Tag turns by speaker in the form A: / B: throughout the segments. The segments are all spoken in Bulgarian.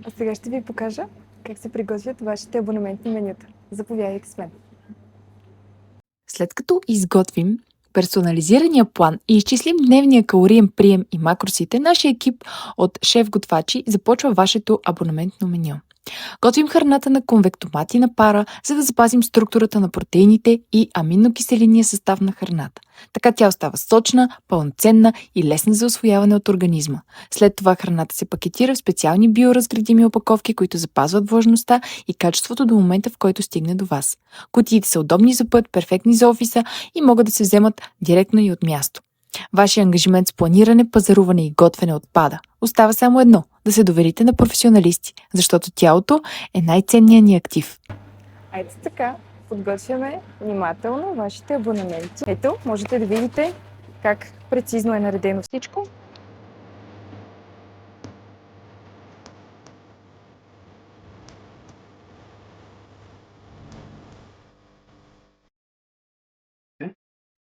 A: А сега ще ви покажа как се приготвят вашите абонаментни менюта. Заповядайте с мен.
B: След като изготвим персонализирания план и изчислим дневния калориен прием и макросите, нашия екип от шеф-готвачи започва вашето абонаментно меню. Готвим храната на конвектомат и на пара, за да запазим структурата на протеините и аминокиселинния състав на храната. Така тя остава сочна, пълноценна и лесна за усвояване от организма. След това храната се пакетира в специални биоразградими опаковки, които запазват влажността и качеството до момента, в който стигне до вас. Кутиите са удобни за път, перфектни за офиса и могат да се вземат директно и от място. Вашия ангажимент с планиране, пазаруване и готвене отпада. Остава само едно – да се доверите на професионалисти, защото тялото е най-ценният ни актив.
A: Ето така, подготвяме внимателно вашите абонаменти. Ето, можете да видите как прецизно е наредено всичко.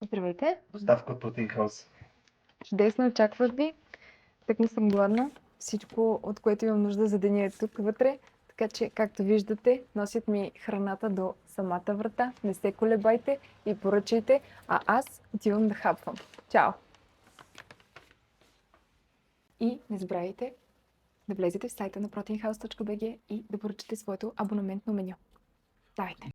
A: Здравейте!
C: Доставка от Protein House.
A: Чудесно, очаквах ви. Так не съм гладна. Всичко, от което имам нужда за деня е тук вътре. Така че, както виждате, носят ми храната до самата врата. Не се колебайте и поръчайте, а аз отивам да хапвам. Чао! И не забравяйте да влезете в сайта на proteinhouse.bg и да поръчате своето абонаментно меню. Давайте!